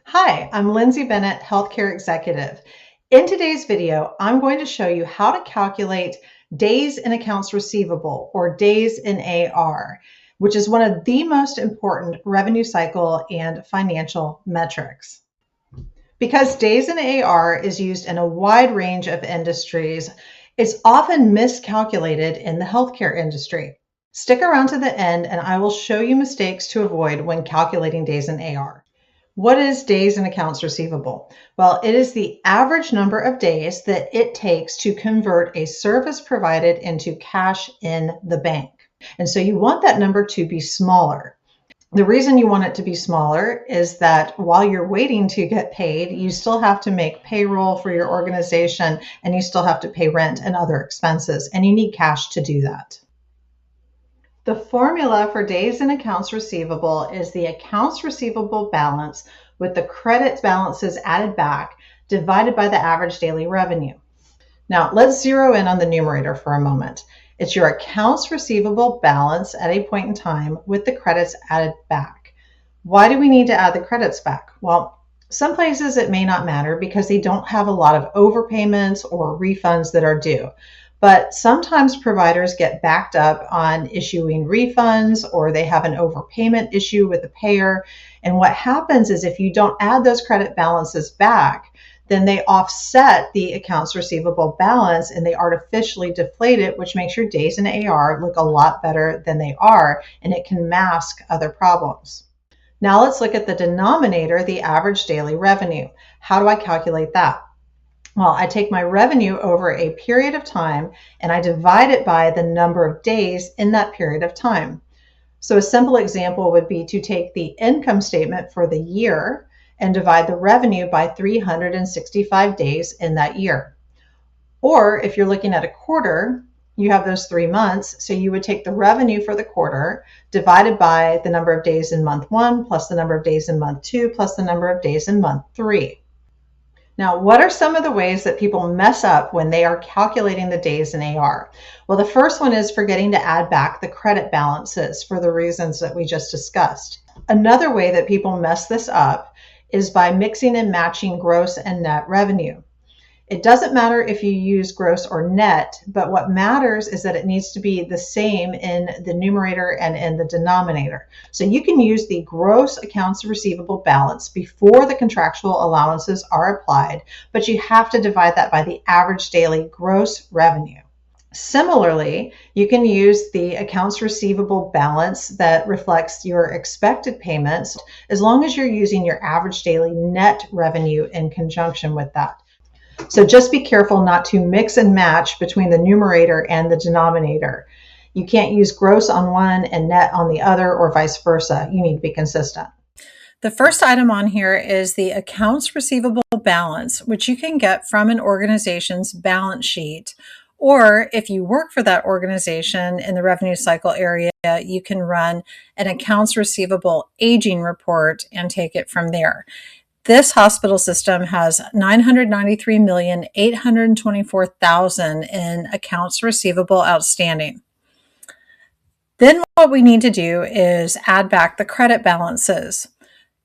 Hi, I'm Lindsay Bennett, Healthcare Executive. In today's video, I'm going to show you how to calculate days in accounts receivable or days in AR, which is one of the most important revenue cycle and financial metrics. Because days in AR is used in a wide range of industries, it's often miscalculated in the healthcare industry. Stick around to the end and I will show you mistakes to avoid when calculating days in AR. What is days in accounts receivable? Well, it is the average number of days that it takes to convert a service provided into cash in the bank. And so you want that number to be smaller. The reason you want it to be smaller is that while you're waiting to get paid, you still have to make payroll for your organization and you still have to pay rent and other expenses, and you need cash to do that. The formula for days in accounts receivable is the accounts receivable balance with the credit balances added back divided by the average daily revenue. Now let's zero in on the numerator for a moment. It's your accounts receivable balance at a point in time with the credits added back. Why do we need to add the credits back? Well, some places it may not matter because they don't have a lot of overpayments or refunds that are due. But sometimes providers get backed up on issuing refunds or they have an overpayment issue with the payer. And what happens is if you don't add those credit balances back, then they offset the accounts receivable balance and they artificially deflate it, which makes your days in AR look a lot better than they are, and it can mask other problems. Now let's look at the denominator, the average daily revenue. How do I calculate that? Well, I take my revenue over a period of time and I divide it by the number of days in that period of time. So a simple example would be to take the income statement for the year and divide the revenue by 365 days in that year. Or if you're looking at a quarter, you have those 3 months. So you would take the revenue for the quarter divided by the number of days in month 1 plus the number of days in month 2 plus the number of days in month 3. Now, what are some of the ways that people mess up when they are calculating the days in AR? Well, the first one is forgetting to add back the credit balances for the reasons that we just discussed. Another way that people mess this up is by mixing and matching gross and net revenue. It doesn't matter if you use gross or net, but what matters is that it needs to be the same in the numerator and in the denominator. So you can use the gross accounts receivable balance before the contractual allowances are applied, but you have to divide that by the average daily gross revenue. Similarly, you can use the accounts receivable balance that reflects your expected payments as long as you're using your average daily net revenue in conjunction with that. So just be careful not to mix and match between the numerator and the denominator. You can't use gross on one and net on the other or vice versa. You need to be consistent. The first item on here is the accounts receivable balance, which you can get from an organization's balance sheet. Or if you work for that organization in the revenue cycle area, you can run an accounts receivable aging report and take it from there. This hospital system has $993,824,000 in accounts receivable outstanding. Then what we need to do is add back the credit balances.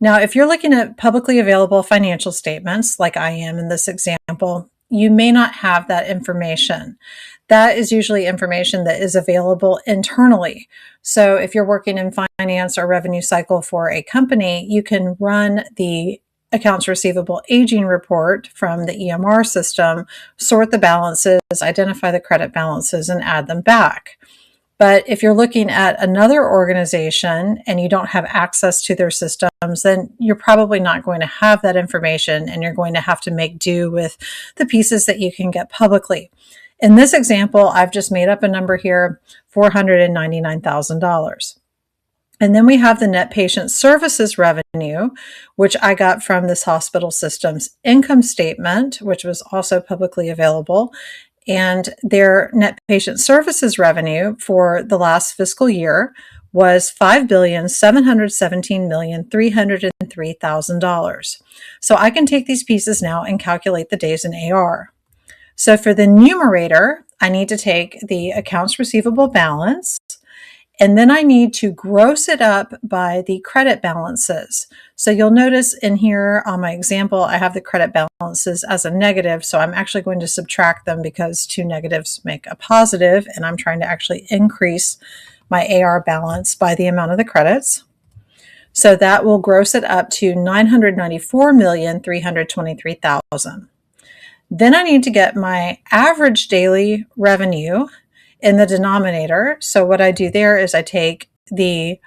Now, if you're looking at publicly available financial statements, like I am in this example, you may not have that information. That is usually information that is available internally. So if you're working in finance or revenue cycle for a company, you can run the accounts receivable aging report from the EMR system, sort the balances, identify the credit balances, and add them back. But if you're looking at another organization and you don't have access to their systems, then you're probably not going to have that information and you're going to have to make do with the pieces that you can get publicly. In this example, I've just made up a number here, $499,000. And then we have the net patient services revenue, which I got from this hospital system's income statement, which was also publicly available. And their net patient services revenue for the last fiscal year was $5,717,303,000. So I can take these pieces now and calculate the days in AR. So for the numerator, I need to take the accounts receivable balance And then I need to gross it up by the credit balances. So you'll notice in here on my example, I have the credit balances as a negative. So I'm actually going to subtract them because two negatives make a positive, and I'm trying to actually increase my AR balance by the amount of the credits. So that will gross it up to $994,323,000. Then I need to get my average daily revenue in the denominator. So what I do there is I take the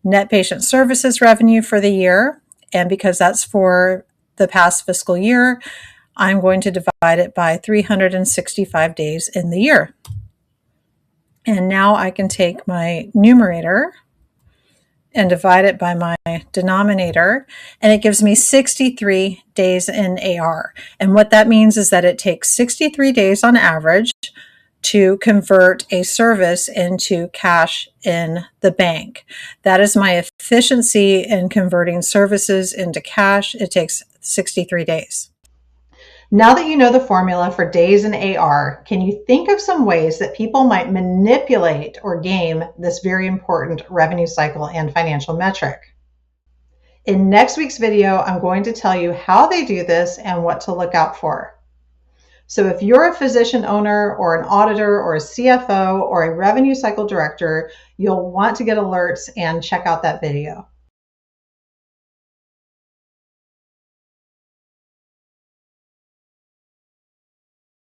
net patient services revenue for the year, and because that's for the past fiscal year, I'm going to divide it by 365 days in the year. And now I can take my numerator and divide it by my denominator, and it gives me 63 days in AR. And what that means is that it takes 63 days on average to convert a service into cash in the bank. That is my efficiency in converting services into cash. It takes 63 days. Now that you know the formula for days in AR, can you think of some ways that people might manipulate or game this very important revenue cycle and financial metric? In next week's video, I'm going to tell you how they do this and what to look out for. So if you're a physician owner or an auditor or a CFO or a revenue cycle director, you'll want to get alerts and check out that video.